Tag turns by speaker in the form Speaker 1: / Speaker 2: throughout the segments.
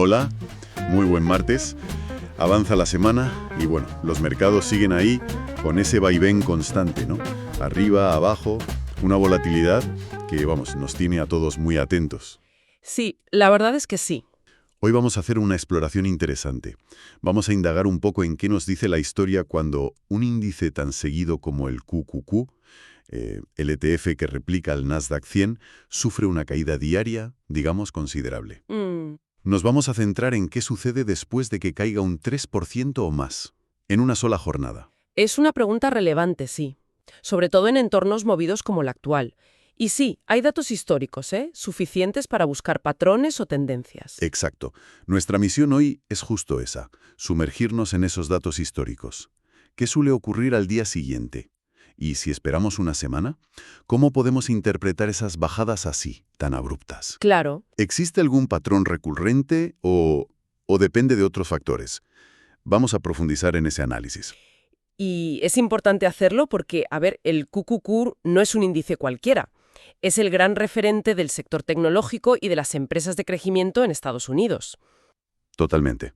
Speaker 1: Hola, muy buen martes. Avanza la semana y bueno, los mercados siguen ahí con ese vaivén constante, ¿no? Arriba, abajo, una volatilidad que, vamos, nos tiene a todos muy atentos.
Speaker 2: Sí, la verdad es que sí.
Speaker 1: Hoy vamos a hacer una exploración interesante. Vamos a indagar un poco en qué nos dice la historia cuando un índice tan seguido como el QQQ, el ETF que replica al Nasdaq 100, sufre una caída diaria, digamos, considerable. Nos vamos a centrar en qué sucede después de que caiga un 3% o más, en una sola jornada.
Speaker 2: Es una pregunta relevante, sí. Sobre todo en entornos movidos como el actual. Y sí, hay datos históricos, suficientes para buscar patrones o tendencias.
Speaker 1: Exacto. Nuestra misión hoy es justo esa, sumergirnos en esos datos históricos. ¿Qué suele ocurrir al día siguiente? Y si esperamos una semana, ¿cómo podemos interpretar esas bajadas así, tan abruptas?
Speaker 2: Claro.
Speaker 1: ¿Existe algún patrón recurrente o depende de otros factores? Vamos a profundizar en ese análisis.
Speaker 2: Y es importante hacerlo porque, a ver, el QQQ no es un índice cualquiera. Es el gran referente del sector tecnológico y de las empresas de crecimiento en Estados Unidos.
Speaker 1: Totalmente.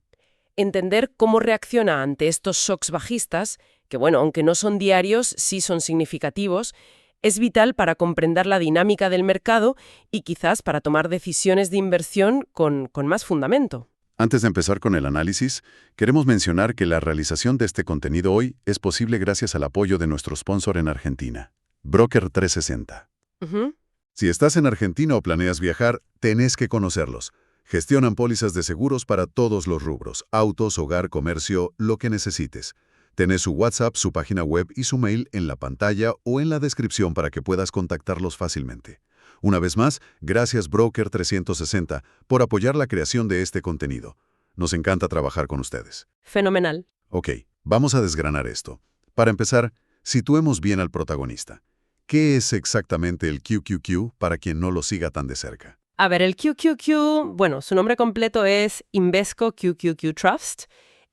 Speaker 2: Entender cómo reacciona ante estos shocks bajistas, que bueno, aunque no son diarios, sí son significativos, es vital para comprender la dinámica del mercado y quizás para tomar decisiones de inversión con más fundamento.
Speaker 1: Antes de empezar con el análisis, queremos mencionar que la realización de este contenido hoy es posible gracias al apoyo de nuestro sponsor en Argentina, Broker 360.
Speaker 2: Ujú.
Speaker 1: Si estás en Argentina o planeas viajar, tenés que conocerlos. Gestionan pólizas de seguros para todos los rubros, autos, hogar, comercio, lo que necesites. Tenés su WhatsApp, su página web y su mail en la pantalla o en la descripción para que puedas contactarlos fácilmente. Una vez más, gracias Broker 360 por apoyar la creación de este contenido. Nos encanta trabajar con ustedes.
Speaker 2: Fenomenal.
Speaker 1: Ok, vamos a desgranar esto. Para empezar, situemos bien al protagonista. ¿Qué es exactamente el QQQ para quien no lo siga tan de cerca?
Speaker 2: A ver, el QQQ, bueno, su nombre completo es Invesco QQQ Trust.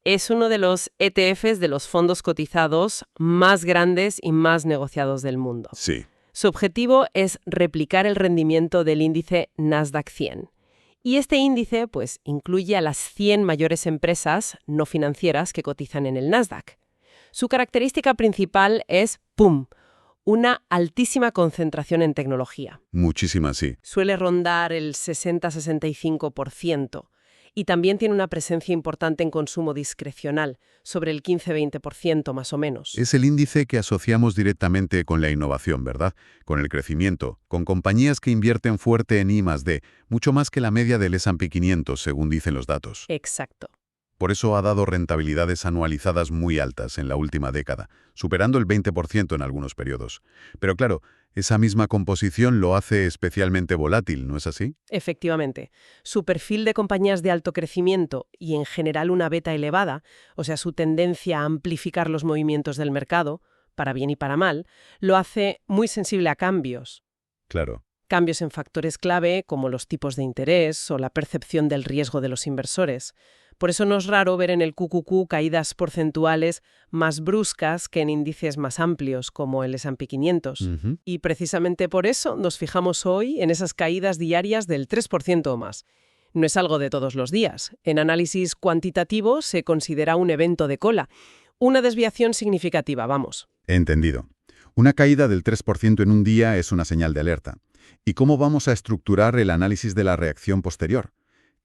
Speaker 2: Es uno de los ETFs de los fondos cotizados más grandes y más negociados del mundo.
Speaker 1: Sí.
Speaker 2: Su objetivo es replicar el rendimiento del índice Nasdaq 100. Y este índice, pues, incluye a las 100 mayores empresas no financieras que cotizan en el Nasdaq. Su característica principal es, ¡pum!, una altísima concentración en tecnología.
Speaker 1: Muchísimas, sí.
Speaker 2: Suele rondar el 60-65%. Y también tiene una presencia importante en consumo discrecional, sobre el 15-20% más o menos.
Speaker 1: Es el índice que asociamos directamente con la innovación, ¿verdad? Con el crecimiento, con compañías que invierten fuerte en I+D, mucho más que la media del S&P 500, según dicen los datos.
Speaker 2: Exacto.
Speaker 1: Por eso ha dado rentabilidades anualizadas muy altas en la última década, superando el 20% en algunos periodos. Pero claro, esa misma composición lo hace especialmente volátil, ¿no es así?
Speaker 2: Efectivamente. Su perfil de compañías de alto crecimiento y en general una beta elevada, o sea, su tendencia a amplificar los movimientos del mercado, para bien y para mal, lo hace muy sensible a cambios.
Speaker 1: Claro.
Speaker 2: Cambios en factores clave como los tipos de interés o la percepción del riesgo de los inversores. Por eso no es raro ver en el QQQ caídas porcentuales más bruscas que en índices más amplios, como el S&P 500.
Speaker 1: Ujú.
Speaker 2: Y precisamente por eso nos fijamos hoy en esas caídas diarias del 3% o más. No es algo de todos los días. En análisis cuantitativo se considera un evento de cola. Una desviación significativa, vamos.
Speaker 1: Entendido. Una caída del 3% en un día es una señal de alerta. ¿Y cómo vamos a estructurar el análisis de la reacción posterior?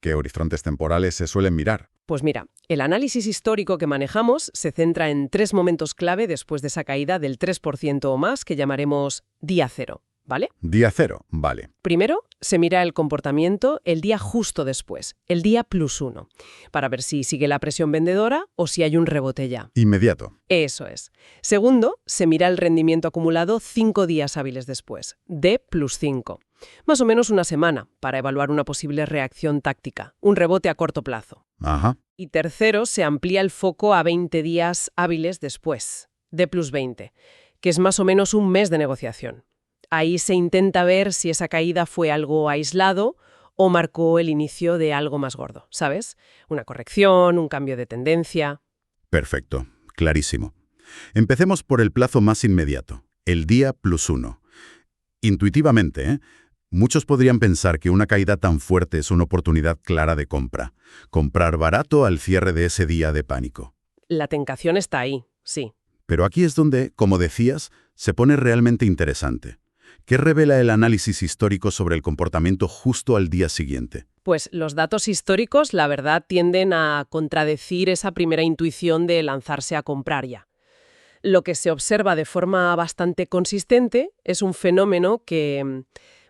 Speaker 1: ¿Qué horizontes temporales se suelen mirar?
Speaker 2: Pues mira, el análisis histórico que manejamos se centra en 3 momentos clave después de esa caída del 3% o más que llamaremos día cero, ¿vale?
Speaker 1: Día cero, vale.
Speaker 2: Primero, se mira el comportamiento el día justo después, el día +1, para ver si sigue la presión vendedora o si hay un rebote ya.
Speaker 1: Inmediato.
Speaker 2: Eso es. Segundo, se mira el rendimiento acumulado 5 días hábiles después, D+5. Más o menos una semana, para evaluar una posible reacción táctica, un rebote a corto plazo.
Speaker 1: Ajá.
Speaker 2: Y tercero, se amplía el foco a 20 días hábiles después, D+20, que es más o menos un mes de negociación. Ahí se intenta ver si esa caída fue algo aislado o marcó el inicio de algo más gordo, ¿sabes? Una corrección, un cambio de tendencia.
Speaker 1: Perfecto. Clarísimo. Empecemos por el plazo más inmediato, el día +1. Intuitivamente, Muchos podrían pensar que una caída tan fuerte es una oportunidad clara de compra. Comprar barato al cierre de ese día de pánico.
Speaker 2: La tentación está ahí, sí.
Speaker 1: Pero aquí es donde, como decías, se pone realmente interesante. ¿Qué revela el análisis histórico sobre el comportamiento justo al día siguiente?
Speaker 2: Pues los datos históricos, la verdad, tienden a contradecir esa primera intuición de lanzarse a comprar ya. Lo que se observa de forma bastante consistente es un fenómeno que,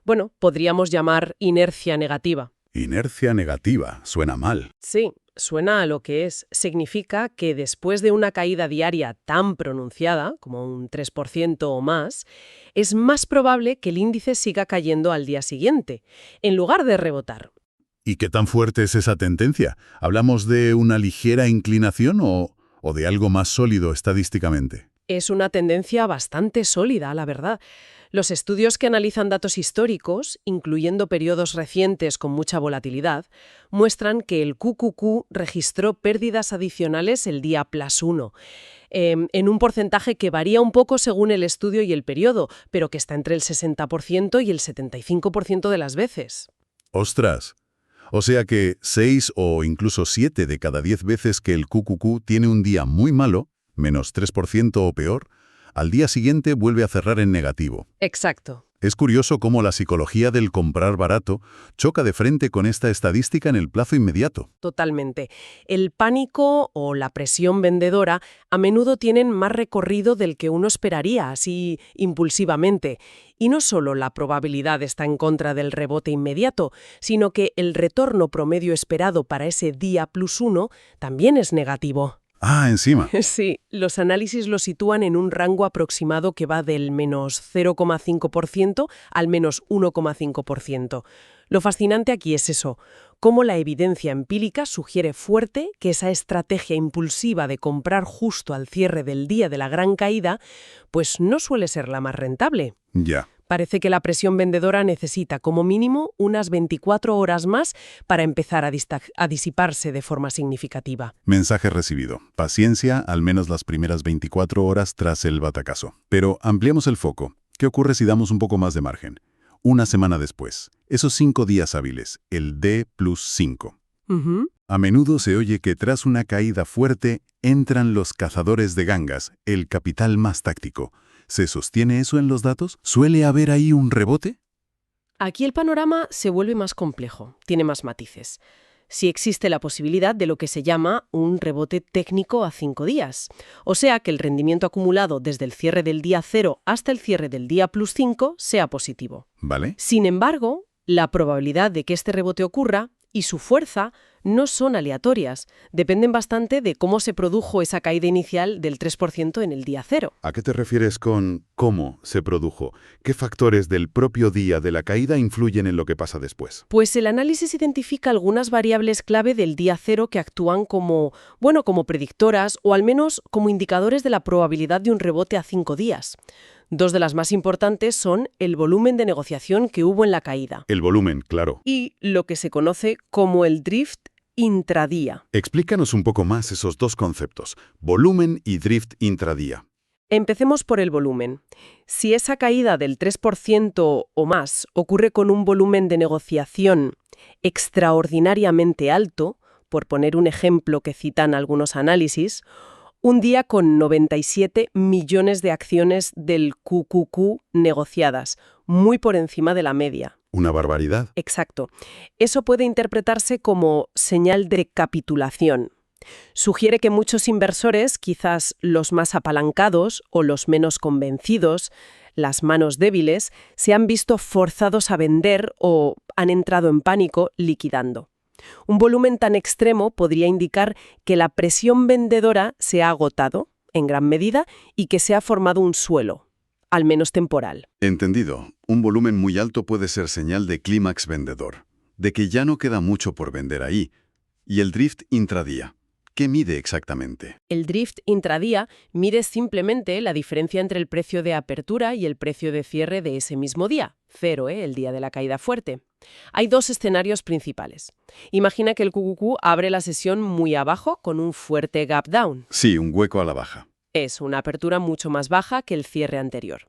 Speaker 2: bueno, podríamos llamar inercia negativa.
Speaker 1: Inercia negativa. Suena mal.
Speaker 2: Sí, suena a lo que es. Significa que después de una caída diaria tan pronunciada, como un 3% o más, es más probable que el índice siga cayendo al día siguiente, en lugar de rebotar.
Speaker 1: ¿Y qué tan fuerte es esa tendencia? ¿Hablamos de una ligera inclinación o de algo más sólido estadísticamente?
Speaker 2: Es una tendencia bastante sólida, la verdad. Los estudios que analizan datos históricos, incluyendo periodos recientes con mucha volatilidad, muestran que el QQQ registró pérdidas adicionales el día +1, en un porcentaje que varía un poco según el estudio y el periodo, pero que está entre el 60% y el 75% de las veces.
Speaker 1: ¡Ostras! O sea que 6 o incluso 7 de cada 10 veces que el QQQ tiene un día muy malo, menos 3% o peor, al día siguiente vuelve a cerrar en negativo.
Speaker 2: Exacto.
Speaker 1: Es curioso cómo la psicología del comprar barato choca de frente con esta estadística en el plazo inmediato.
Speaker 2: Totalmente. El pánico o la presión vendedora a menudo tienen más recorrido del que uno esperaría, así impulsivamente. Y no solo la probabilidad está en contra del rebote inmediato, sino que el retorno promedio esperado para ese día +1 también es negativo.
Speaker 1: Ah, encima.
Speaker 2: Sí, los análisis lo sitúan en un rango aproximado que va del menos 0,5% al menos 1,5%. Lo fascinante aquí es eso, cómo la evidencia empírica sugiere fuerte que esa estrategia impulsiva de comprar justo al cierre del día de la gran caída, pues no suele ser la más rentable.
Speaker 1: Ya.
Speaker 2: Parece que la presión vendedora necesita como mínimo unas 24 horas más para empezar a disiparse de forma significativa.
Speaker 1: Mensaje recibido. Paciencia, al menos las primeras 24 horas tras el batacazo. Pero ampliemos el foco. ¿Qué ocurre si damos un poco más de margen? Una semana después, esos 5 días hábiles, el D+5. A menudo se oye que tras una caída fuerte entran los cazadores de gangas, el capital más táctico. ¿Se sostiene eso en los datos? ¿Suele haber ahí un rebote?
Speaker 2: Aquí el panorama se vuelve más complejo, tiene más matices. Sí existe la posibilidad de lo que se llama un rebote técnico a 5 días, o sea que el rendimiento acumulado desde el cierre del día 0 hasta el cierre del día +5 sea positivo.
Speaker 1: ¿Vale?
Speaker 2: Sin embargo, la probabilidad de que este rebote ocurra y su fuerza no son aleatorias, dependen bastante de cómo se produjo esa caída inicial del 3% en el día 0.
Speaker 1: ¿A qué te refieres con cómo se produjo? ¿Qué factores del propio día de la caída influyen en lo que pasa después?
Speaker 2: Pues el análisis identifica algunas variables clave del día 0 que actúan como predictoras o al menos como indicadores de la probabilidad de un rebote a 5 días. Dos de las más importantes son el volumen de negociación que hubo en la caída.
Speaker 1: El volumen, claro.
Speaker 2: Y lo que se conoce como el drift intradía.
Speaker 1: Explícanos un poco más esos dos conceptos, volumen y drift intradía.
Speaker 2: Empecemos por el volumen. Si esa caída del 3% o más ocurre con un volumen de negociación extraordinariamente alto, por poner un ejemplo que citan algunos análisis, un día con 97 millones de acciones del QQQ negociadas, muy por encima de la media.
Speaker 1: Una barbaridad.
Speaker 2: Exacto. Eso puede interpretarse como señal de capitulación. Sugiere que muchos inversores, quizás los más apalancados o los menos convencidos, las manos débiles, se han visto forzados a vender o han entrado en pánico liquidando. Un volumen tan extremo podría indicar que la presión vendedora se ha agotado, en gran medida, y que se ha formado un suelo, al menos temporal.
Speaker 1: Entendido. Un volumen muy alto puede ser señal de clímax vendedor, de que ya no queda mucho por vender ahí. ¿Y el drift intradía? ¿Qué mide exactamente?
Speaker 2: El drift intradía mide simplemente la diferencia entre el precio de apertura y el precio de cierre de ese mismo día, 0, el día de la caída fuerte. Hay dos escenarios principales. Imagina que el QQQ abre la sesión muy abajo con un fuerte gap down.
Speaker 1: Sí, un hueco a la baja.
Speaker 2: Es una apertura mucho más baja que el cierre anterior.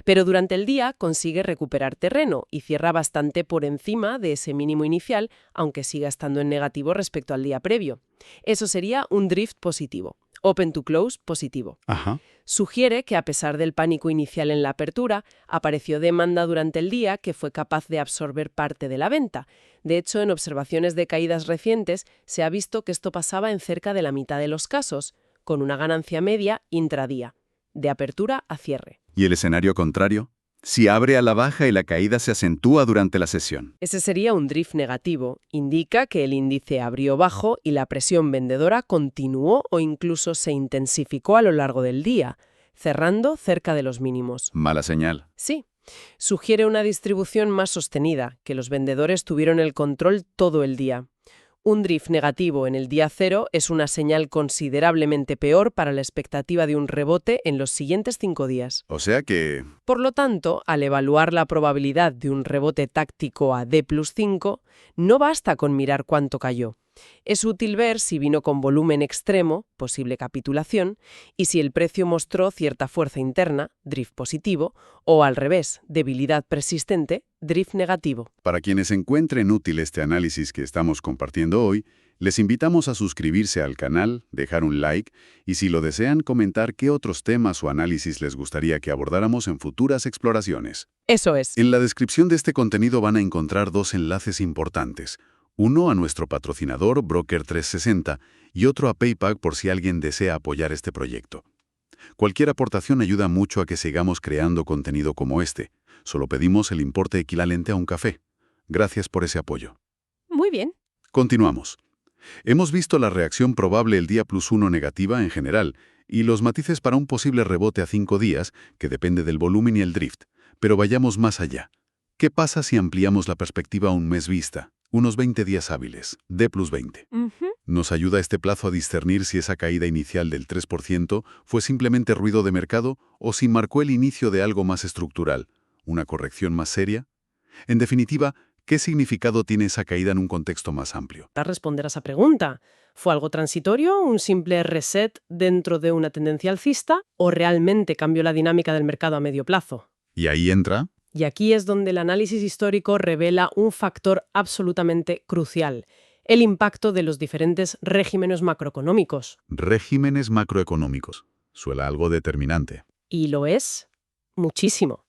Speaker 2: Pero durante el día consigue recuperar terreno y cierra bastante por encima de ese mínimo inicial, aunque siga estando en negativo respecto al día previo. Eso sería un drift positivo. Open to close positivo.
Speaker 1: Ajá.
Speaker 2: Sugiere que a pesar del pánico inicial en la apertura, apareció demanda durante el día que fue capaz de absorber parte de la venta. De hecho, en observaciones de caídas recientes se ha visto que esto pasaba en cerca de la mitad de los casos, con una ganancia media intradía, de apertura a cierre.
Speaker 3: ¿Y el escenario contrario? Si abre a la baja y la caída se acentúa durante la sesión.
Speaker 2: Ese sería un drift negativo. Indica que el índice abrió bajo y la presión vendedora continuó o incluso se intensificó a lo largo del día, cerrando cerca de los mínimos.
Speaker 3: Mala señal.
Speaker 2: Sí. Sugiere una distribución más sostenida, que los vendedores tuvieron el control todo el día. Un drift negativo en el día cero es una señal considerablemente peor para la expectativa de un rebote en los siguientes 5 días.
Speaker 3: O sea que...
Speaker 2: Por lo tanto, al evaluar la probabilidad de un rebote táctico a D+5, no basta con mirar cuánto cayó. Es útil ver si vino con volumen extremo, posible capitulación, y si el precio mostró cierta fuerza interna, drift positivo, o al revés, debilidad persistente, drift negativo.
Speaker 1: Para quienes encuentren útil este análisis que estamos compartiendo hoy, les invitamos a suscribirse al canal, dejar un like y, si lo desean, comentar qué otros temas o análisis les gustaría que abordáramos en futuras exploraciones.
Speaker 2: Eso es.
Speaker 1: En la descripción de este contenido van a encontrar 2 enlaces importantes. Uno a nuestro patrocinador Broker360 y otro a PayPal por si alguien desea apoyar este proyecto. Cualquier aportación ayuda mucho a que sigamos creando contenido como este. Solo pedimos el importe equivalente a un café. Gracias por ese apoyo.
Speaker 2: Muy bien.
Speaker 1: Continuamos. Hemos visto la reacción probable el día +1 negativa en general y los matices para un posible rebote a 5 días, que depende del volumen y el drift. Pero vayamos más allá. ¿Qué pasa si ampliamos la perspectiva a un mes vista? Unos 20 días hábiles, D+20. ¿Nos ayuda este plazo a discernir si esa caída inicial del 3% fue simplemente ruido de mercado o si marcó el inicio de algo más estructural, una corrección más seria? En definitiva, ¿qué significado tiene esa caída en un contexto más amplio?
Speaker 2: Para responder a esa pregunta, ¿fue algo transitorio, un simple reset dentro de una tendencia alcista o realmente cambió la dinámica del mercado a medio plazo?
Speaker 1: Y ahí entra...
Speaker 2: Y aquí es donde el análisis histórico revela un factor absolutamente crucial: el impacto de los diferentes regímenes macroeconómicos.
Speaker 1: Regímenes macroeconómicos. Suena algo determinante.
Speaker 2: Y lo es muchísimo.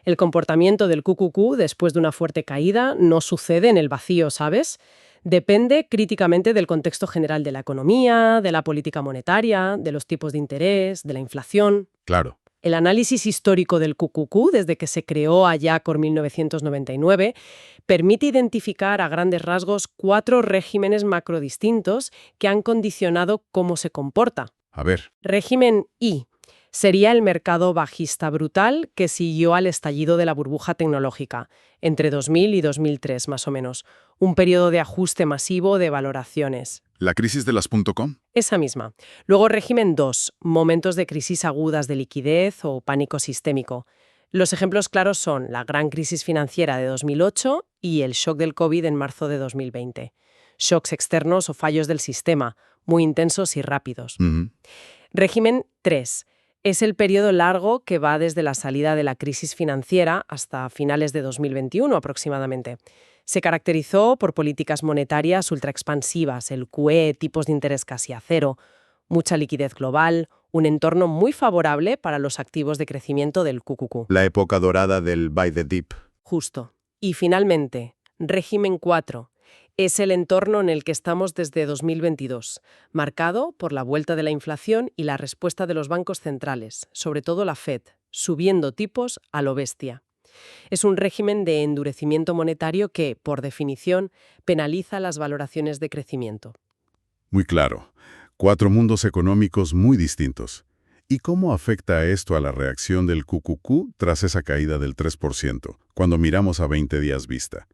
Speaker 2: El comportamiento del QQQ después de una fuerte caída no sucede en el vacío, ¿sabes? Depende críticamente del contexto general de la economía, de la política monetaria, de los tipos de interés, de la inflación.
Speaker 1: Claro.
Speaker 2: El análisis histórico del QQQ, desde que se creó allá por 1999, permite identificar a grandes rasgos 4 regímenes macrodistintos que han condicionado cómo se comporta.
Speaker 1: A ver.
Speaker 2: Régimen I sería el mercado bajista brutal que siguió al estallido de la burbuja tecnológica, entre 2000 y 2003 más o menos, un periodo de ajuste masivo de valoraciones.
Speaker 1: ¿La crisis de las .com?
Speaker 2: Esa misma. Luego régimen 2, momentos de crisis agudas de liquidez o pánico sistémico. Los ejemplos claros son la gran crisis financiera de 2008 y el shock del COVID en marzo de 2020. Shocks externos o fallos del sistema, muy intensos y rápidos. Régimen 3. Es el periodo largo que va desde la salida de la crisis financiera hasta finales de 2021 aproximadamente. Se caracterizó por políticas monetarias ultraexpansivas, el QE, tipos de interés casi a cero, mucha liquidez global, un entorno muy favorable para los activos de crecimiento del QQQ.
Speaker 1: La época dorada del buy the dip.
Speaker 2: Justo. Y finalmente, régimen 4. Es el entorno en el que estamos desde 2022, marcado por la vuelta de la inflación y la respuesta de los bancos centrales, sobre todo la Fed, subiendo tipos a lo bestia. Es un régimen de endurecimiento monetario que, por definición, penaliza las valoraciones de crecimiento.
Speaker 1: Muy claro. 4 mundos económicos muy distintos. ¿Y cómo afecta esto a la reacción del QQQ tras esa caída del 3%, cuando miramos a 20 días vista?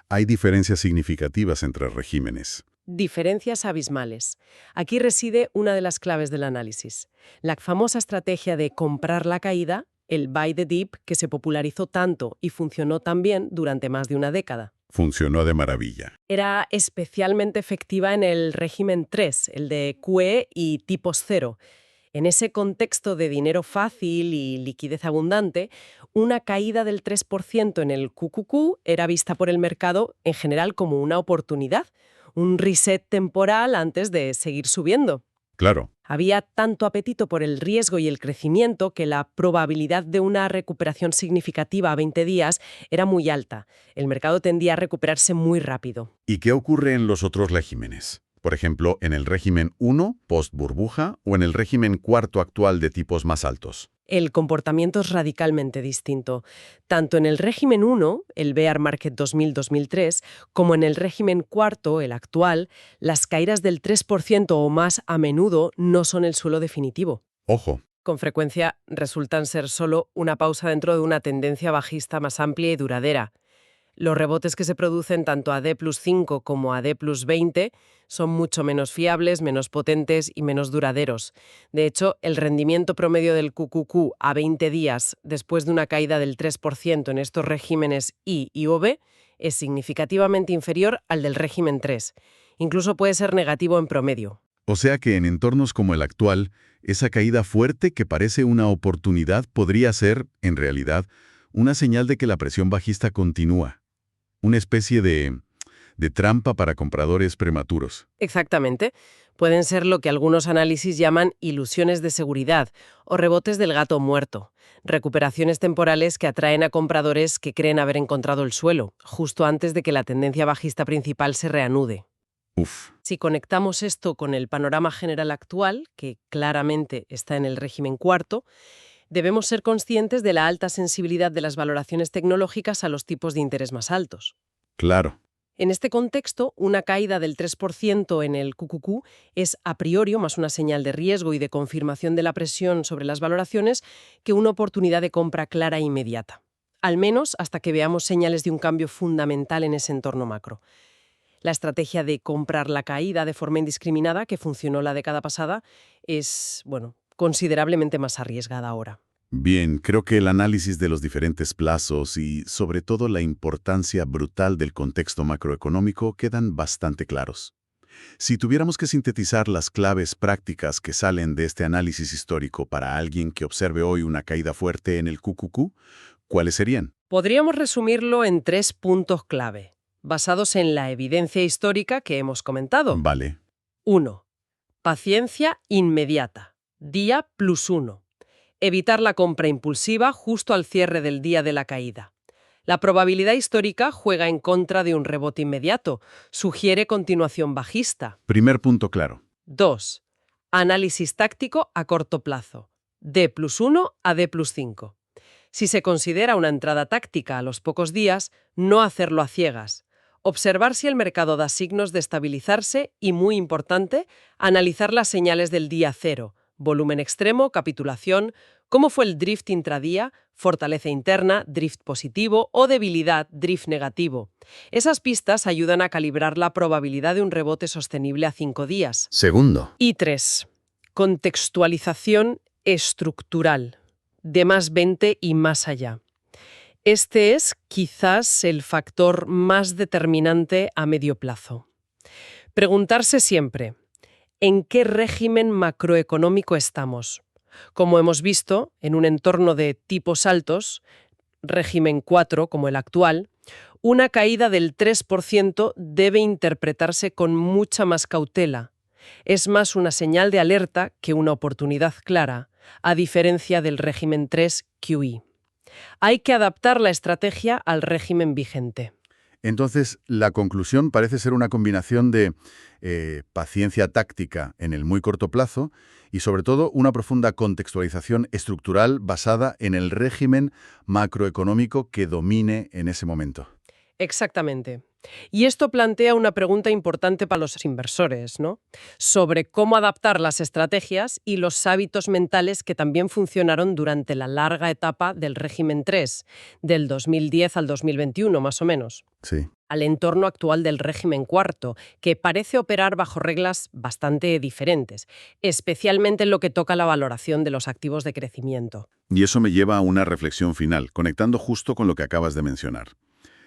Speaker 1: Hay diferencias significativas entre regímenes.
Speaker 2: Diferencias abismales. Aquí reside una de las claves del análisis. La famosa estrategia de comprar la caída, el buy the dip, que se popularizó tanto y funcionó tan bien durante más de una década.
Speaker 1: Funcionó de maravilla.
Speaker 2: Era especialmente efectiva en el régimen 3, el de QE y tipos cero. En ese contexto de dinero fácil y liquidez abundante, una caída del 3% en el QQQ era vista por el mercado en general como una oportunidad, un reset temporal antes de seguir subiendo.
Speaker 1: Claro.
Speaker 2: Había tanto apetito por el riesgo y el crecimiento que la probabilidad de una recuperación significativa a 20 días era muy alta. El mercado tendía a recuperarse muy rápido.
Speaker 1: ¿Y qué ocurre en los otros regímenes? Por ejemplo, en el régimen 1, post-burbuja, o en el régimen cuarto actual de tipos más altos.
Speaker 2: El comportamiento es radicalmente distinto. Tanto en el régimen 1, el Bear Market 2000-2003, como en el régimen cuarto, el actual, las caídas del 3% o más a menudo no son el suelo definitivo.
Speaker 1: Ojo.
Speaker 2: Con frecuencia resultan ser solo una pausa dentro de una tendencia bajista más amplia y duradera. Los rebotes que se producen tanto a D+5 como a D+20 son mucho menos fiables, menos potentes y menos duraderos. De hecho, el rendimiento promedio del QQQ a 20 días después de una caída del 3% en estos regímenes I y OB es significativamente inferior al del régimen 3. Incluso puede ser negativo en promedio.
Speaker 1: O sea que en entornos como el actual, esa caída fuerte que parece una oportunidad podría ser, en realidad, una señal de que la presión bajista continúa. Una especie de trampa para compradores prematuros.
Speaker 2: Exactamente. Pueden ser lo que algunos análisis llaman ilusiones de seguridad o rebotes del gato muerto, recuperaciones temporales que atraen a compradores que creen haber encontrado el suelo, justo antes de que la tendencia bajista principal se reanude.
Speaker 1: Uf.
Speaker 2: Si conectamos esto con el panorama general actual, que claramente está en el régimen cuarto, debemos ser conscientes de la alta sensibilidad de las valoraciones tecnológicas a los tipos de interés más altos.
Speaker 1: Claro.
Speaker 2: En este contexto, una caída del 3% en el QQQ es a priori más una señal de riesgo y de confirmación de la presión sobre las valoraciones que una oportunidad de compra clara e inmediata. Al menos hasta que veamos señales de un cambio fundamental en ese entorno macro. La estrategia de comprar la caída de forma indiscriminada, que funcionó la década pasada, es, considerablemente más arriesgada ahora.
Speaker 1: Bien, creo que el análisis de los diferentes plazos y, sobre todo, la importancia brutal del contexto macroeconómico quedan bastante claros. Si tuviéramos que sintetizar las claves prácticas que salen de este análisis histórico para alguien que observe hoy una caída fuerte en el QQQ, ¿cuáles serían?
Speaker 2: Podríamos resumirlo en 3 puntos clave, basados en la evidencia histórica que hemos comentado.
Speaker 1: Vale.
Speaker 2: 1. Paciencia inmediata. Día +1. Evitar la compra impulsiva justo al cierre del día de la caída. La probabilidad histórica juega en contra de un rebote inmediato, sugiere continuación bajista.
Speaker 1: Primer punto claro.
Speaker 2: 2. Análisis táctico a corto plazo. D+1 a D+5. Si se considera una entrada táctica a los pocos días, no hacerlo a ciegas. Observar si el mercado da signos de estabilizarse y, muy importante, analizar las señales del día cero. Volumen extremo, capitulación, cómo fue el drift intradía, fortaleza interna, drift positivo o debilidad, drift negativo. Esas pistas ayudan a calibrar la probabilidad de un rebote sostenible a 5 días.
Speaker 1: Segundo.
Speaker 2: Y 3. Contextualización estructural, de más 20 y más allá. Este es quizás el factor más determinante a medio plazo. Preguntarse siempre, ¿en qué régimen macroeconómico estamos? Como hemos visto, en un entorno de tipos altos, régimen 4 como el actual, una caída del 3% debe interpretarse con mucha más cautela. Es más una señal de alerta que una oportunidad clara, a diferencia del régimen 3 QE. Hay que adaptar la estrategia al régimen vigente.
Speaker 1: Entonces, la conclusión parece ser una combinación de paciencia táctica en el muy corto plazo y, sobre todo, una profunda contextualización estructural basada en el régimen macroeconómico que domine en ese momento.
Speaker 2: Exactamente. Y esto plantea una pregunta importante para los inversores, ¿no? Sobre cómo adaptar las estrategias y los hábitos mentales que también funcionaron durante la larga etapa del régimen 3, del 2010 al 2021 más o menos,
Speaker 1: Sí.
Speaker 2: al entorno actual del régimen cuarto, que parece operar bajo reglas bastante diferentes, especialmente en lo que toca a la valoración de los activos de crecimiento.
Speaker 1: Y eso me lleva a una reflexión final, conectando justo con lo que acabas de mencionar.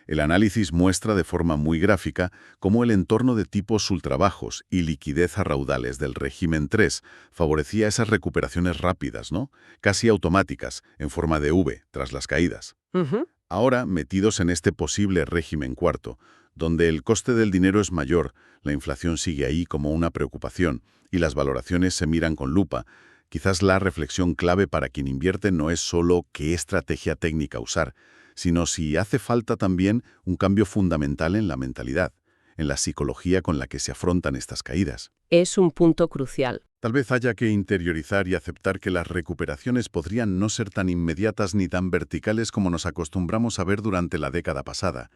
Speaker 1: El análisis muestra de forma muy gráfica cómo el entorno de tipos ultrabajos y liquidez a raudales del régimen 3 favorecía esas recuperaciones rápidas, ¿no? Casi automáticas, en forma de V, tras las caídas.
Speaker 2: Ujú.
Speaker 1: Ahora, metidos en este posible régimen cuarto, donde el coste del dinero es mayor, la inflación sigue ahí como una preocupación y las valoraciones se miran con lupa, quizás la reflexión clave para quien invierte no es solo qué estrategia técnica usar, sino si hace falta también un cambio fundamental en la mentalidad, en la psicología con la que se afrontan estas caídas.
Speaker 2: Es un punto crucial.
Speaker 1: Tal vez haya que interiorizar y aceptar que las recuperaciones podrían no ser tan inmediatas ni tan verticales como nos acostumbramos a ver durante la década pasada,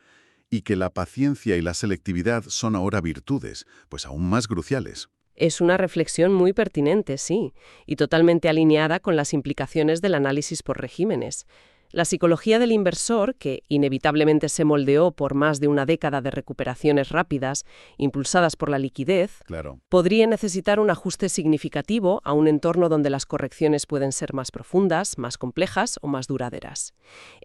Speaker 1: y que la paciencia y la selectividad son ahora virtudes, pues aún más cruciales.
Speaker 2: Es una reflexión muy pertinente, sí, y totalmente alineada con las implicaciones del análisis por regímenes. La psicología del inversor, que inevitablemente se moldeó por más de una década de recuperaciones rápidas, impulsadas por la liquidez,
Speaker 1: Claro.
Speaker 2: podría necesitar un ajuste significativo a un entorno donde las correcciones pueden ser más profundas, más complejas o más duraderas.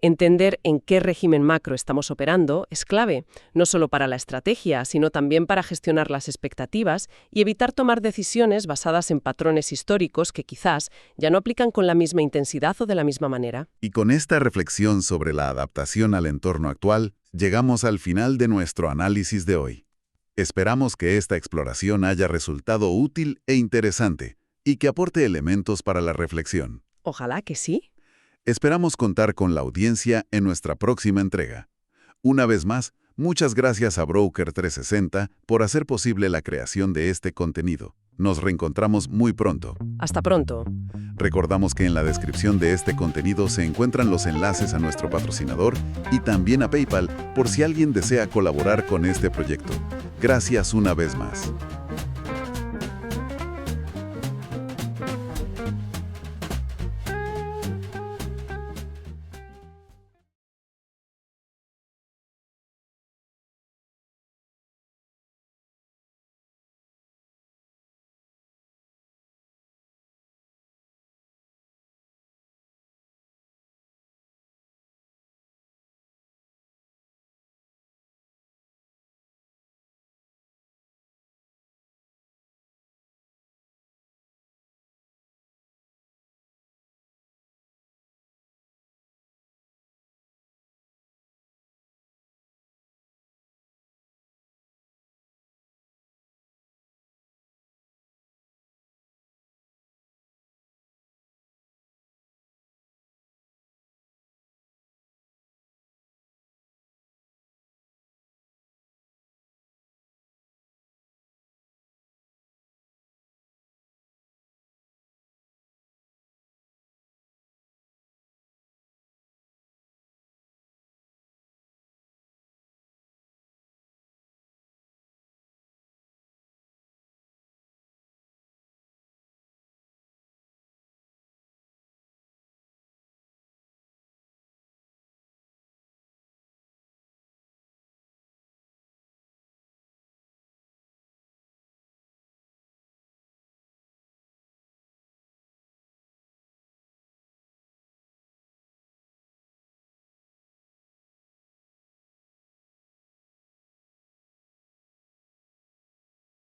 Speaker 2: Entender en qué régimen macro estamos operando es clave, no solo para la estrategia, sino también para gestionar las expectativas y evitar tomar decisiones basadas en patrones históricos que quizás ya no aplican con la misma intensidad o de la misma manera.
Speaker 1: Y con esta reflexión sobre la adaptación al entorno actual, llegamos al final de nuestro análisis de hoy. Esperamos que esta exploración haya resultado útil e interesante y que aporte elementos para la reflexión.
Speaker 2: Ojalá que sí.
Speaker 1: Esperamos contar con la audiencia en nuestra próxima entrega. Una vez más, muchas gracias a Broker 360 por hacer posible la creación de este contenido. Nos reencontramos muy pronto.
Speaker 2: Hasta pronto.
Speaker 1: Recordamos que en la descripción de este contenido se encuentran los enlaces a nuestro patrocinador y también a PayPal por si alguien desea colaborar con este proyecto. Gracias una vez más.